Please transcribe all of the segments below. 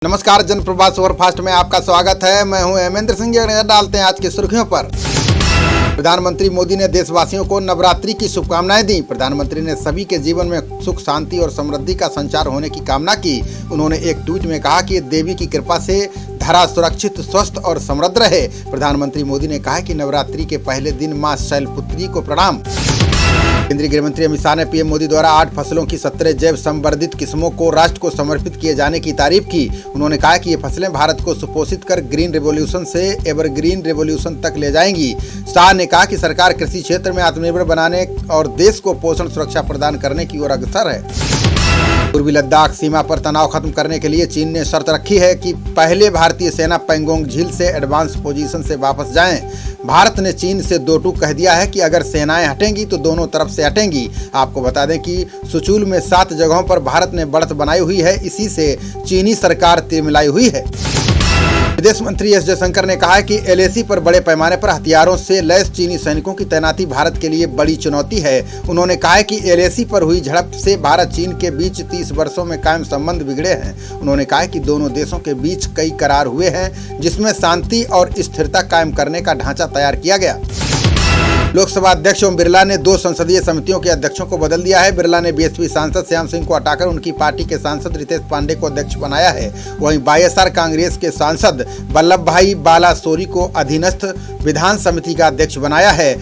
नमस्कार, जनप्रवास सुपरफास्ट में आपका स्वागत है। मैं हूं हेमेंद्र सिंह। नजर डालते हैं आज की सुर्खियों पर। प्रधानमंत्री मोदी ने देशवासियों को नवरात्रि की शुभकामनाएं दी। प्रधानमंत्री ने सभी के जीवन में सुख, शांति और समृद्धि का संचार होने की कामना की। उन्होंने एक ट्वीट में कहा कि देवी की कृपा से धरा सुरक्षित, स्वस्थ और समृद्ध रहे। प्रधानमंत्री मोदी ने कहा कि नवरात्रि के पहले दिन मां शैलपुत्री को प्रणाम। केंद्रीय गृह मंत्री अमित शाह ने पीएम मोदी द्वारा 8 फसलों की 17 जैव संवर्धित किस्मों को राष्ट्र को समर्पित किए जाने की तारीफ की। उन्होंने कहा कि ये फसलें भारत को सुपोषित कर ग्रीन रेवोल्यूशन से एवरग्रीन रेवोल्यूशन तक ले जाएंगी। शाह ने कहा कि सरकार कृषि क्षेत्र में आत्मनिर्भर बनाने और देश को पोषण सुरक्षा प्रदान करने की ओर अग्रसर है। पूर्वी लद्दाख सीमा पर तनाव खत्म करने के लिए चीन ने शर्त रखी है कि पहले भारतीय सेना पैंगोंग झील से एडवांस पोजीशन से वापस जाएं। भारत ने चीन से दो टूक कह दिया है कि अगर सेनाएं हटेंगी तो दोनों तरफ से हटेंगी। आपको बता दें कि सुचूल में 7 जगहों पर भारत ने बढ़त बनाई हुई है। इसी से चीनी सरकार तिरमिलाई हुई है। विदेश मंत्री एस जयशंकर ने कहा है कि एलएसी पर बड़े पैमाने पर हथियारों से लैस चीनी सैनिकों की तैनाती भारत के लिए बड़ी चुनौती है। उन्होंने कहा है कि एलएसी पर हुई झड़प से भारत चीन के बीच 30 वर्षों में कायम संबंध बिगड़े हैं। उन्होंने कहा है कि दोनों देशों के बीच कई करार हुए हैं जिसमें शांति और स्थिरता कायम करने का ढांचा तैयार किया गया। लोकसभा अध्यक्ष ओम बिरला ने 2 संसदीय समितियों के अध्यक्षों को बदल दिया है। बिरला ने बीएसपी सांसद श्याम सिंह को हटाकर उनकी पार्टी के सांसद रितेश पांडे को अध्यक्ष बनाया है। वहीं वाईएसआर कांग्रेस के सांसद वल्लभ भाई बालासोरी को अधीनस्थ विधान समिति का अध्यक्ष बनाया है।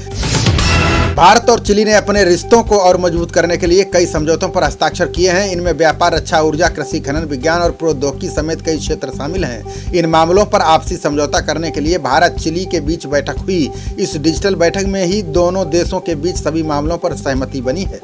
भारत और चिली ने अपने रिश्तों को और मजबूत करने के लिए कई समझौतों पर हस्ताक्षर किए हैं। इनमें व्यापार, रक्षा, ऊर्जा, कृषि, खनन, विज्ञान और प्रौद्योगिकी समेत कई क्षेत्र शामिल हैं। इन मामलों पर आपसी समझौता करने के लिए भारत चिली के बीच बैठक हुई। इस डिजिटल बैठक में ही दोनों देशों के बीच सभी मामलों पर सहमति बनी है।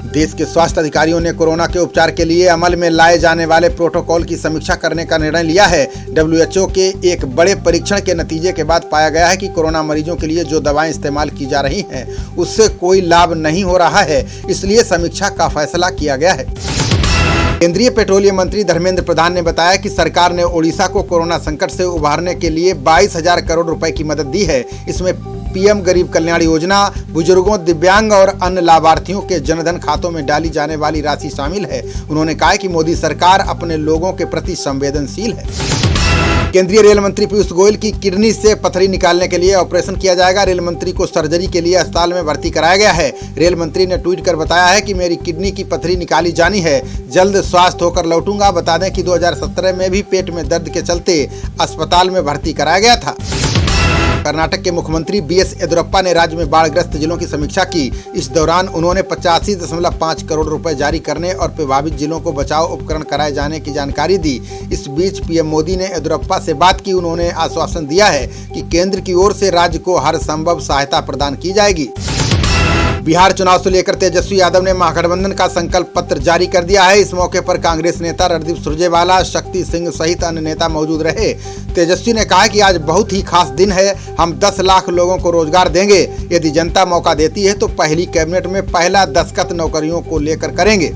देश के स्वास्थ्य अधिकारियों ने कोरोना के उपचार के लिए अमल में लाए जाने वाले प्रोटोकॉल की समीक्षा करने का निर्णय लिया है। WHO के एक बड़े परीक्षण के नतीजे के बाद पाया गया है कि कोरोना मरीजों के लिए जो दवाएं इस्तेमाल की जा रही हैं उससे कोई लाभ नहीं हो रहा है। इसलिए समीक्षा का फैसला किया गया है। केंद्रीय पेट्रोलियम मंत्री धर्मेंद्र प्रधान ने बताया कि सरकार ने ओडिशा को कोरोना संकट से उबारने के लिए 22,000 करोड़ रुपए की मदद दी है। इसमें पीएम गरीब कल्याण योजना, बुजुर्गों, दिव्यांग और अन्य लाभार्थियों के जनधन खातों में डाली जाने वाली राशि शामिल है। उन्होंने कहा कि मोदी सरकार अपने लोगों के प्रति संवेदनशील है। केंद्रीय रेल मंत्री पीयूष गोयल की किडनी से पथरी निकालने के लिए ऑपरेशन किया जाएगा। रेल मंत्री को सर्जरी के लिए अस्पताल में भर्ती कराया गया है। रेल मंत्री ने ट्वीट कर बताया है कि मेरी किडनी की पथरी निकाली जानी है, जल्द स्वस्थ होकर लौटूंगा। बता दें कि 2017 में भी पेट में दर्द के चलते अस्पताल में भर्ती कराया गया था। कर्नाटक के मुख्यमंत्री बीएस येदियुरप्पा ने राज्य में बाढ़ग्रस्त जिलों की समीक्षा की। इस दौरान उन्होंने 85.5 करोड़ रुपए जारी करने और प्रभावित जिलों को बचाव उपकरण कराए जाने की जानकारी दी। इस बीच पीएम मोदी ने येदियुरप्पा से बात की। उन्होंने आश्वासन दिया है कि केंद्र की ओर से राज्य को हर संभव सहायता प्रदान की जाएगी। बिहार चुनाव से लेकर तेजस्वी यादव ने महागठबंधन का संकल्प पत्र जारी कर दिया है। इस मौके पर कांग्रेस नेता रणदीप सुरजेवाला, शक्ति सिंह सहित अन्य नेता मौजूद रहे। तेजस्वी ने कहा कि आज बहुत ही खास दिन है। हम 10 लाख लोगों को रोजगार देंगे। यदि जनता मौका देती है तो पहली कैबिनेट में पहला दस्तखत नौकरियों को लेकर करेंगे।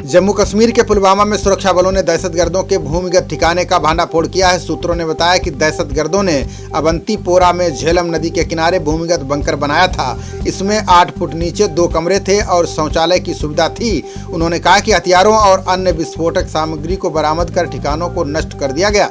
जम्मू कश्मीर के पुलवामा में सुरक्षा बलों ने दहशतगर्दों के भूमिगत ठिकाने का भांडाफोड़ किया है। सूत्रों ने बताया कि दहशतगर्दों ने अवंतीपोरा में झेलम नदी के किनारे भूमिगत बंकर बनाया था। इसमें 8 फुट नीचे 2 कमरे थे और शौचालय की सुविधा थी। उन्होंने कहा कि हथियारों और अन्य विस्फोटक सामग्री को बरामद कर ठिकानों को नष्ट कर दिया गया।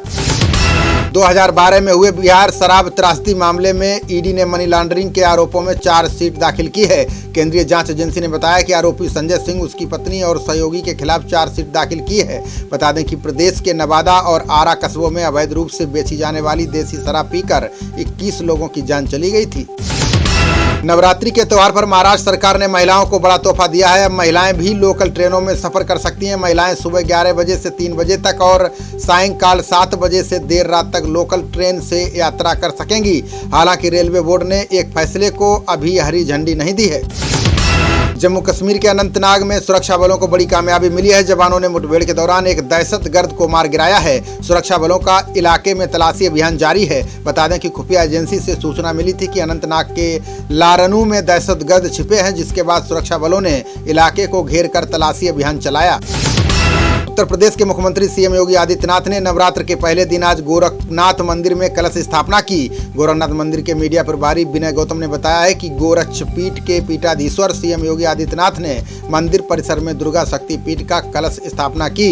2012 में हुए बिहार शराब त्रासदी मामले में ईडी ने मनी लॉन्ड्रिंग के आरोपों में चार्जशीट दाखिल की है। केंद्रीय जांच एजेंसी ने बताया कि आरोपी संजय सिंह, उसकी पत्नी और सहयोगी के खिलाफ चार्जशीट दाखिल की है। बता दें कि प्रदेश के नवादा और आरा कस्बों में अवैध रूप से बेची जाने वाली देसी शराब पीकर 21 लोगों की जान चली गई थी। नवरात्रि के त्योहार पर महाराष्ट्र सरकार ने महिलाओं को बड़ा तोहफा दिया है। अब महिलाएं भी लोकल ट्रेनों में सफर कर सकती हैं। महिलाएं सुबह 11 बजे से 3 बजे तक और सायंकाल 7 बजे से देर रात तक लोकल ट्रेन से यात्रा कर सकेंगी। हालांकि रेलवे बोर्ड ने एक फैसले को अभी हरी झंडी नहीं दी है। जम्मू कश्मीर के अनंतनाग में सुरक्षा बलों को बड़ी कामयाबी मिली है। जवानों ने मुठभेड़ के दौरान एक दहशतगर्द को मार गिराया है। सुरक्षा बलों का इलाके में तलाशी अभियान जारी है। बता दें कि खुफिया एजेंसी से सूचना मिली थी कि अनंतनाग के लारनू में दहशतगर्द छिपे हैं, जिसके बाद सुरक्षा बलों ने इलाके को घेर कर तलाशी अभियान चलाया। उत्तर प्रदेश के मुख्यमंत्री सीएम योगी आदित्यनाथ ने नवरात्र के पहले दिन आज गोरखनाथ मंदिर में कलश स्थापना की। गोरखनाथ मंदिर के मीडिया प्रभारी विनय गौतम ने बताया है कि गोरक्षपीठ के पीठाधीश्वर सीएम योगी आदित्यनाथ ने मंदिर परिसर में दुर्गा शक्ति पीठ का कलश स्थापना की।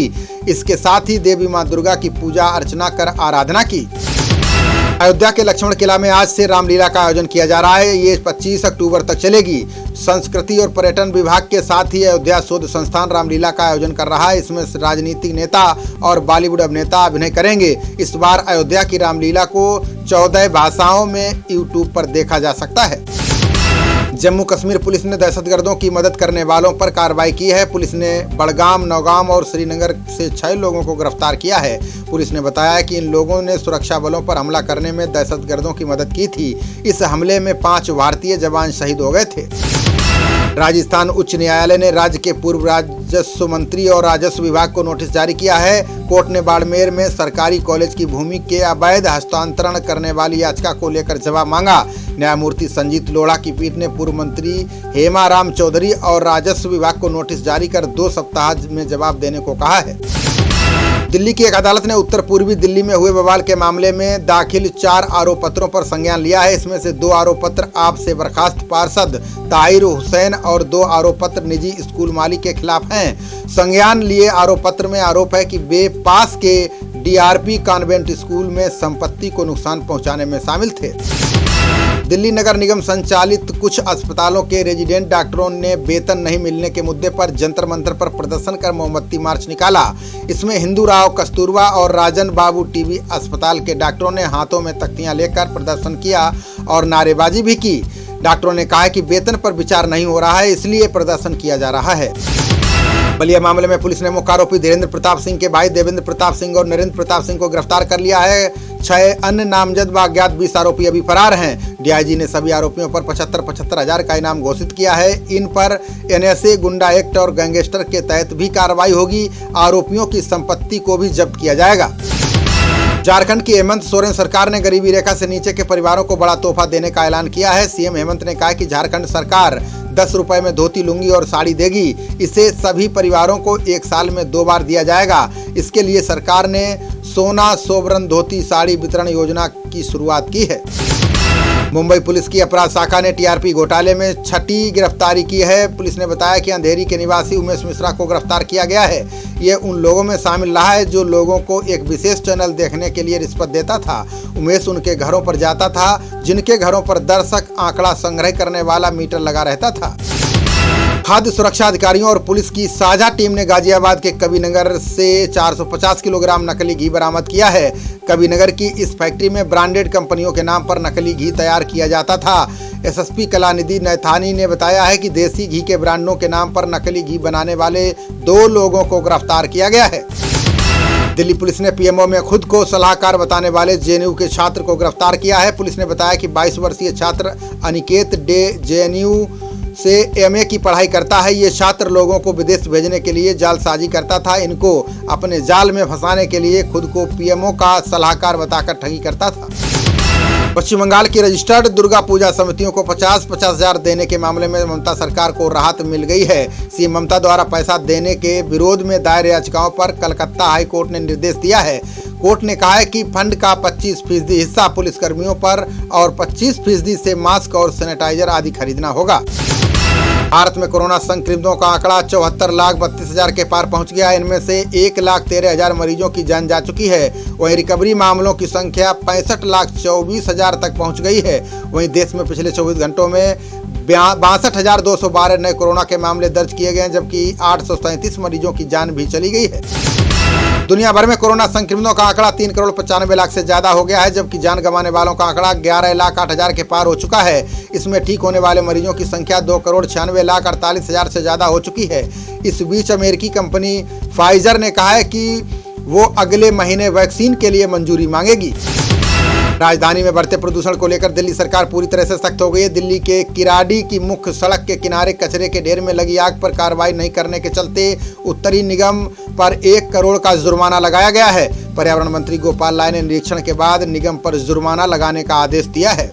इसके साथ ही देवी मां दुर्गा की पूजा अर्चना कर आराधना की। अयोध्या के लक्ष्मण किला में आज से रामलीला का आयोजन किया जा रहा है। ये 25 अक्टूबर तक चलेगी। संस्कृति और पर्यटन विभाग के साथ ही अयोध्या शोध संस्थान रामलीला का आयोजन कर रहा है। इसमें राजनीतिक नेता और बॉलीवुड अभिनेता अभिनय करेंगे। इस बार अयोध्या की रामलीला को 14 भाषाओं में यूट्यूब पर देखा जा सकता है। जम्मू कश्मीर पुलिस ने दहशतगर्दों की मदद करने वालों पर कार्रवाई की है। पुलिस ने बड़गाम, नौगाम और श्रीनगर से 6 लोगों को गिरफ्तार किया है। पुलिस ने बताया कि इन लोगों ने सुरक्षा बलों पर हमला करने में दहशतगर्दों की मदद की थी। इस हमले में 5 भारतीय जवान शहीद हो गए थे। राजस्थान उच्च न्यायालय ने राज्य के पूर्व राजस्व मंत्री और राजस्व विभाग को नोटिस जारी किया है। कोर्ट ने बाड़मेर में सरकारी कॉलेज की भूमि के अवैध हस्तांतरण करने वाली याचिका को लेकर जवाब मांगा। न्यायमूर्ति संजीत लोढ़ा की पीठ ने पूर्व मंत्री हेमाराम चौधरी और राजस्व विभाग को नोटिस जारी कर 2 सप्ताह में जवाब देने को कहा है। दिल्ली की एक अदालत ने उत्तर पूर्वी दिल्ली में हुए बवाल के मामले में दाखिल 4 आरोप पत्रों पर संज्ञान लिया है। इसमें से 2 आरोप पत्र आप से बर्खास्त पार्षद ताहिर हुसैन और 2 आरोप पत्र निजी स्कूल मालिक के खिलाफ हैं। संज्ञान लिए आरोप पत्र में आरोप है कि वे पास के DRP कॉन्वेंट स्कूल में संपत्ति को नुकसान पहुंचाने में शामिल थे। दिल्ली नगर निगम संचालित कुछ अस्पतालों के रेजिडेंट डॉक्टरों ने वेतन नहीं मिलने के मुद्दे पर जंतर मंतर पर प्रदर्शन कर मोमबत्ती मार्च निकाला। इसमें हिंदू राव कस्तूरबा और राजन बाबू टीबी अस्पताल के डॉक्टरों ने हाथों में तख्तियां लेकर प्रदर्शन किया और नारेबाजी भी की। डॉक्टरों ने कहा कि वेतन पर विचार नहीं हो रहा है, इसलिए प्रदर्शन किया जा रहा है। बलिया मामले में पुलिस ने मुख्य आरोपी धीरेन्द्र प्रताप सिंह के भाई देवेंद्र प्रताप सिंह और नरेंद्र प्रताप सिंह को गिरफ्तार कर लिया है। 6 अन्य नामजद व अज्ञात 20 आरोपी अभी फरार हैं। DIG ने सभी आरोपियों पर 75-75 हजार का इनाम घोषित किया है। इन पर NSA, गुंडा एक्ट और गैंगस्टर के तहत भी कार्रवाई होगी। आरोपियों की संपत्ति को भी जब्त किया जाएगा। झारखंड की हेमंत सोरेन सरकार ने गरीबी रेखा से नीचे के परिवारों को बड़ा तोहफा देने का ऐलान किया है। सीएम हेमंत ने कहा कि झारखंड सरकार 10 रुपए में धोती, लुंगी और साड़ी देगी। इसे सभी परिवारों को 1 साल में 2 बार दिया जाएगा। इसके लिए सरकार ने सोना सोवरन धोती साड़ी वितरण योजना की शुरुआत की है। मुंबई पुलिस की अपराध शाखा ने TRP घोटाले में 6ठी गिरफ्तारी की है। पुलिस ने बताया कि अंधेरी के निवासी उमेश मिश्रा को गिरफ्तार किया गया है। ये उन लोगों में शामिल रहा है जो लोगों को एक विशेष चैनल देखने के लिए रिश्वत देता था। उमेश उनके घरों पर जाता था, जिनके घरों पर दर्शक आंकड़ा संग्रह करने वाला मीटर लगा रहता था। खाद्य सुरक्षा अधिकारियों और पुलिस की साझा टीम ने गाजियाबाद के कबीनगर से 450 किलोग्राम नकली घी बरामद किया है। कबीनगर की इस फैक्ट्री में ब्रांडेड कंपनियों के नाम पर नकली घी तैयार किया जाता था। SSP कलानिधि नैथानी ने बताया है कि देसी घी के ब्रांडों के नाम पर नकली घी बनाने वाले 2 लोगों को गिरफ्तार किया गया है। दिल्ली पुलिस ने PMO में खुद को सलाहकार बताने वाले JNU के छात्र को गिरफ्तार किया है। पुलिस ने बताया कि 22 वर्षीय छात्र अनिकेत डे JNU से MA की पढ़ाई करता है। ये छात्र लोगों को विदेश भेजने के लिए जालसाजी करता था। इनको अपने जाल में फंसाने के लिए खुद को PMO का सलाहकार बताकर ठगी करता था। पश्चिम बंगाल की रजिस्टर्ड दुर्गा पूजा समितियों को 50-50 हजार देने के मामले में ममता सरकार को राहत मिल गई है। CM ममता द्वारा पैसा देने के विरोध में दायर याचिकाओं पर कलकत्ता हाई कोर्ट ने निर्देश दिया है। कोर्ट ने कहा है कि फंड का 25% हिस्सा पुलिसकर्मियों पर और 25% से मास्क और सैनिटाइजर आदि खरीदना होगा। भारत में कोरोना संक्रमितों का आंकड़ा 74,32,000 के पार पहुंच गया। इनमें से 1,13,000 मरीजों की जान जा चुकी है। वहीं रिकवरी मामलों की संख्या 65,24,000 तक पहुंच गई है। वहीं देश में पिछले 24 घंटों में 62,212 नए कोरोना के मामले दर्ज किए गए, जबकि 837 मरीजों की जान भी चली गई है। दुनिया भर में कोरोना संक्रमितों का आंकड़ा 3,95,00,000 से ज्यादा हो गया है, जबकि जान गंवाने वालों का आंकड़ा 11,08,000 के पार हो चुका है। इसमें ठीक होने वाले मरीजों की संख्या 2,96,48,000 से ज्यादा हो चुकी है। इस बीच अमेरिकी कंपनी फाइजर ने कहा है कि वो अगले महीने वैक्सीन के लिए मंजूरी मांगेगी। राजधानी में बढ़ते प्रदूषण को लेकर दिल्ली सरकार पूरी तरह से सख्त हो गई है। दिल्ली के किराड़ी की मुख्य सड़क के किनारे कचरे के ढेर में लगी आग पर कार्रवाई नहीं करने के चलते उत्तरी निगम पर 1 करोड़ का जुर्माना लगाया गया है। पर्यावरण मंत्री गोपाल राय ने निरीक्षण के बाद निगम पर जुर्माना लगाने का आदेश दिया है।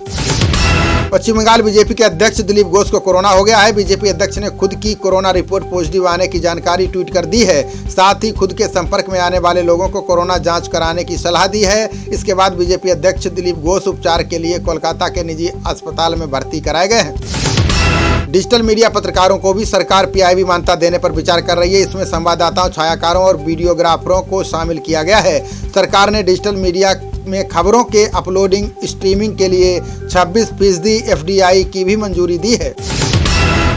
पश्चिम बंगाल बीजेपी के अध्यक्ष दिलीप घोष को कोरोना हो गया है। बीजेपी अध्यक्ष ने खुद की कोरोना रिपोर्ट पॉजिटिव आने की जानकारी ट्वीट कर दी है। साथ ही खुद के संपर्क में आने वाले लोगों को कोरोना जांच कराने की सलाह दी है। इसके बाद बीजेपी अध्यक्ष दिलीप घोष उपचार के लिए कोलकाता के निजी अस्पताल में भर्ती कराए गए हैं। डिजिटल मीडिया पत्रकारों को भी सरकार पीआईबी मान्यता देने पर विचार कर रही है। इसमें संवाददाताओं, छायाकारों और वीडियोग्राफरों को शामिल किया गया है। सरकार ने डिजिटल मीडिया में खबरों के अपलोडिंग, स्ट्रीमिंग के लिए 26% एफडीआई की भी मंजूरी दी है।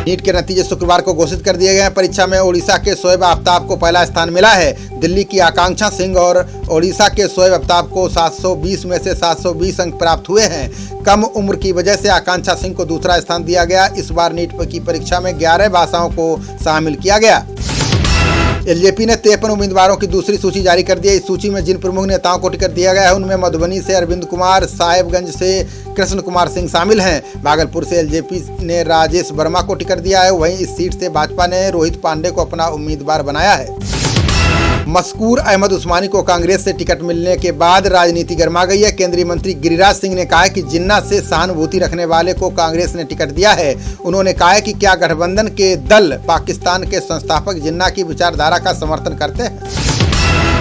नीट के नतीजे शुक्रवार को घोषित कर दिए गए हैं। परीक्षा में ओडिशा के शोएब आफ्ताब को पहला स्थान मिला है। दिल्ली की आकांक्षा सिंह और ओडिशा के शोएब आफ्ताब को 720 में से 720 अंक प्राप्त हुए हैं। कम उम्र की वजह से आकांक्षा सिंह को दूसरा स्थान दिया गया। इस बार नीट की परीक्षा में 11 भाषाओं को शामिल किया गया। एलजेपी ने 53 उम्मीदवारों की दूसरी सूची जारी कर दी है। इस सूची में जिन प्रमुख नेताओं को टिकट दिया गया है उनमें मधुबनी से अरविंद कुमार, साहेबगंज से कृष्ण कुमार सिंह शामिल हैं। भागलपुर से एलजेपी ने राजेश वर्मा को टिकट दिया है। वहीं इस सीट से भाजपा ने रोहित पांडे को अपना उम्मीदवार बनाया है। मशकूर अहमद उस्मानी को कांग्रेस से टिकट मिलने के बाद राजनीति गर्मा गई है। केंद्रीय मंत्री गिरिराज सिंह ने कहा है कि जिन्ना से सहानुभूति रखने वाले को कांग्रेस ने टिकट दिया है। उन्होंने कहा है कि क्या गठबंधन के दल पाकिस्तान के संस्थापक जिन्ना की विचारधारा का समर्थन करते हैं।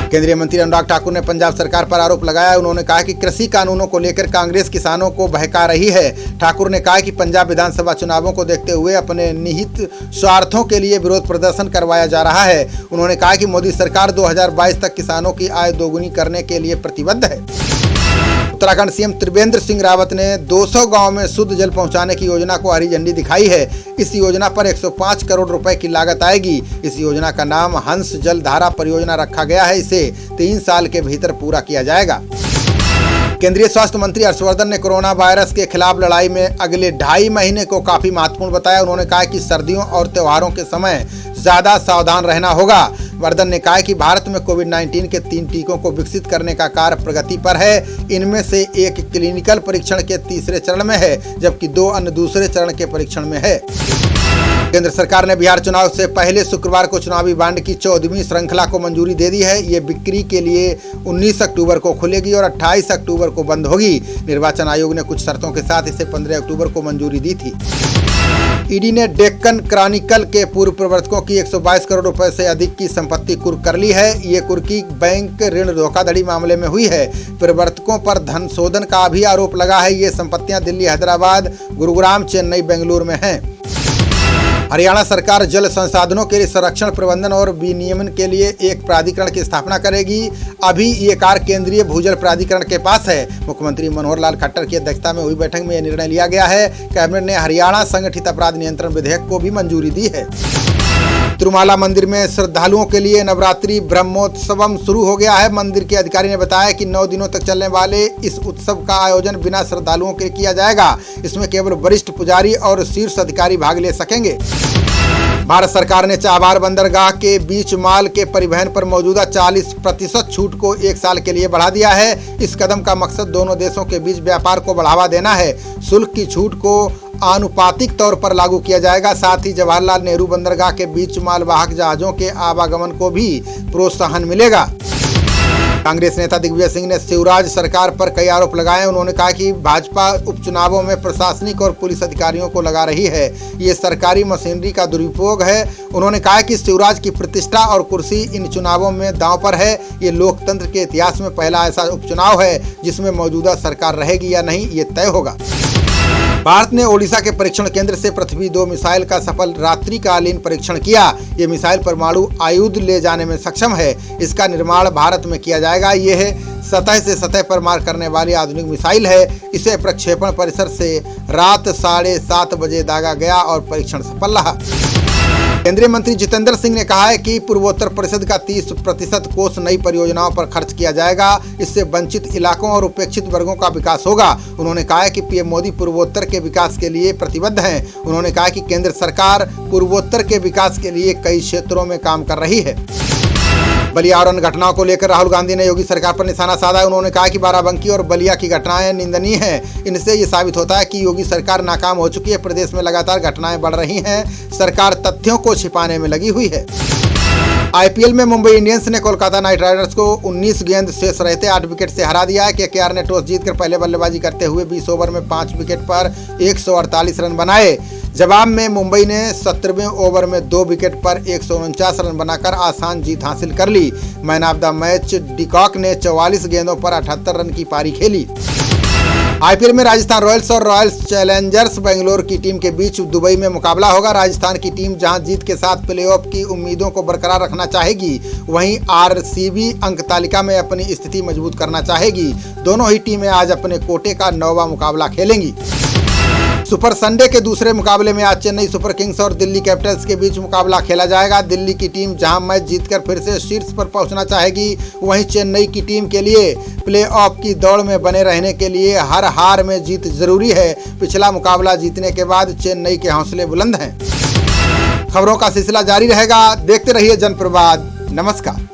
केंद्रीय मंत्री अनुराग ठाकुर ने पंजाब सरकार पर आरोप लगाया। उन्होंने कहा कि कृषि कानूनों को लेकर कांग्रेस किसानों को बहका रही है। ठाकुर ने कहा कि पंजाब विधानसभा चुनावों को देखते हुए अपने निहित स्वार्थों के लिए विरोध प्रदर्शन करवाया जा रहा है। उन्होंने कहा कि मोदी सरकार 2022 तक किसानों की आय दोगुनी करने के लिए प्रतिबद्ध है। उत्तराखंड सीएम त्रिवेंद्र सिंह रावत ने 200 गांव में शुद्ध जल पहुंचाने की योजना को हरी झंडी दिखाई है। इस योजना पर 105 करोड़ रुपए की लागत आएगी। इस योजना का नाम हंस जल धारा परियोजना रखा गया है। इसे 3 साल के भीतर पूरा किया जाएगा। केंद्रीय स्वास्थ्य मंत्री हर्षवर्धन ने कोरोना वायरस के खिलाफ लड़ाई में अगले 2.5 महीने को काफी महत्वपूर्ण बताया। उन्होंने कहा कि सर्दियों और त्योहारों के समय ज्यादा सावधान रहना होगा। वर्धन ने कहा कि भारत में कोविड-19 के 3 टीकों को विकसित करने का कार्य प्रगति पर है। इनमें से एक क्लिनिकल परीक्षण के 3रे चरण में है, जबकि 2 अन्य दूसरे चरण के परीक्षण में है। केंद्र सरकार ने बिहार चुनाव से पहले शुक्रवार को चुनावी बांड की 14वीं श्रृंखला को मंजूरी दे दी है। ये बिक्री के लिए 19 अक्टूबर को खुलेगी और 28 अक्टूबर को बंद होगी। निर्वाचन आयोग ने कुछ शर्तों के साथ इसे 15 अक्टूबर को मंजूरी दी थी। ईडी ने डेक्कन क्रॉनिकल के पूर्व प्रवर्तकों की 122 करोड़ रुपए से अधिक की संपत्ति कुर्क कर ली है। ये कुर्की बैंक ऋण धोखाधड़ी मामले में हुई है। प्रवर्तकों पर धन शोधन का भी आरोप लगा है। ये संपत्तियां दिल्ली, हैदराबाद, गुरुग्राम, चेन्नई, बेंगलुरु में हैं। हरियाणा सरकार जल संसाधनों के लिए संरक्षण, प्रबंधन और विनियमन के लिए एक प्राधिकरण की स्थापना करेगी। अभी ये कार्य केंद्रीय भूजल प्राधिकरण के पास है। मुख्यमंत्री मनोहर लाल खट्टर की अध्यक्षता में हुई बैठक में यह निर्णय लिया गया है। कैबिनेट ने हरियाणा संगठित अपराध नियंत्रण विधेयक को भी मंजूरी दी है। तिरुमाला मंदिर में श्रद्धालुओं के लिए नवरात्रि ब्रह्मोत्सवम शुरू हो गया है। मंदिर के अधिकारी ने बताया कि 9 दिनों तक चलने वाले इस उत्सव का आयोजन बिना श्रद्धालुओं के किया जाएगा। इसमें केवल वरिष्ठ पुजारी और शीर्ष अधिकारी भाग ले सकेंगे। भारत सरकार ने चाबार बंदरगाह के बीच माल के परिवहन पर मौजूदा 40% छूट को 1 साल के लिए बढ़ा दिया है। इस कदम का मकसद दोनों देशों के बीच व्यापार को बढ़ावा देना है। शुल्क की छूट को आनुपातिक तौर पर लागू किया जाएगा। साथ ही जवाहरलाल नेहरू बंदरगाह के बीच मालवाहक जहाजों के आवागमन को भी प्रोत्साहन मिलेगा। कांग्रेस नेता दिग्विजय सिंह ने शिवराज सरकार पर कई आरोप लगाए। उन्होंने कहा कि भाजपा उपचुनावों में प्रशासनिक और पुलिस अधिकारियों को लगा रही है। ये सरकारी मशीनरी का दुरुपयोग है। उन्होंने कहा कि शिवराज की प्रतिष्ठा और कुर्सी इन चुनावों में दांव पर है। ये लोकतंत्र के इतिहास में पहला ऐसा उपचुनाव है जिसमें मौजूदा सरकार रहेगी या नहीं, ये तय होगा। भारत ने ओडिशा के परीक्षण केंद्र से पृथ्वी 2 मिसाइल का सफल रात्रिकालीन परीक्षण किया। ये मिसाइल परमाणु आयुध ले जाने में सक्षम है। इसका निर्माण भारत में किया जाएगा। यह सतह से सतह पर मार करने वाली आधुनिक मिसाइल है। इसे प्रक्षेपण परिसर से रात 7:30 बजे दागा गया और परीक्षण सफल रहा। केंद्रीय मंत्री जितेंद्र सिंह ने कहा है कि पूर्वोत्तर परिषद का 30% कोष नई परियोजनाओं पर खर्च किया जाएगा। इससे वंचित इलाकों और उपेक्षित वर्गों का विकास होगा। उन्होंने कहा है कि पीएम मोदी पूर्वोत्तर के विकास के लिए प्रतिबद्ध हैं। उन्होंने कहा कि केंद्र सरकार पूर्वोत्तर के विकास के लिए कई क्षेत्रों में काम कर रही है। बलिया और अन्य घटनाओं को लेकर राहुल गांधी ने योगी सरकार पर निशाना साधा। उन्होंने कहा कि बाराबंकी और बलिया की घटनाएं निंदनीय हैं। इनसे ये साबित होता है कि योगी सरकार नाकाम हो चुकी है। प्रदेश में लगातार घटनाएं बढ़ रही हैं। सरकार तथ्यों को छिपाने में लगी हुई है। आईपीएल में मुंबई इंडियंस ने कोलकाता नाइट राइडर्स को 19 गेंद शेष रहते 8 विकेट से हरा दिया है। केकेआर ने टॉस जीतकर पहले बल्लेबाजी करते हुए 20 ओवर में 5 विकेट पर 148 रन बनाए। जवाब में मुंबई ने 17वें ओवर में 2 विकेट पर 149 रन बनाकर आसान जीत हासिल कर ली। Man of the match de Kock ने 44 गेंदों पर 78 रन की पारी खेली। आईपीएल में राजस्थान रॉयल्स और रॉयल चैलेंजर्स बेंगलोर की टीम के बीच दुबई में मुकाबला होगा। राजस्थान की टीम जहां जीत के साथ प्लेऑफ की उम्मीदों को बरकरार रखना चाहेगी, वहीं आरसीबी अंक तालिका में अपनी स्थिति मजबूत करना चाहेगी। दोनों ही टीमें आज अपने कोटे का 9वां मुकाबला खेलेंगी। सुपर संडे के दूसरे मुकाबले में आज चेन्नई सुपर किंग्स और दिल्ली कैपिटल्स के बीच मुकाबला खेला जाएगा। दिल्ली की टीम जहां मैच जीतकर फिर से शीर्ष पर पहुंचना चाहेगी, वहीं चेन्नई की टीम के लिए प्लेऑफ की दौड़ में बने रहने के लिए हर हार में जीत जरूरी है। पिछला मुकाबला जीतने के बाद चेन्नई के हौसले बुलंद हैं। खबरों का सिलसिला जारी रहेगा, देखते रहिए जनप्रवाद। नमस्कार।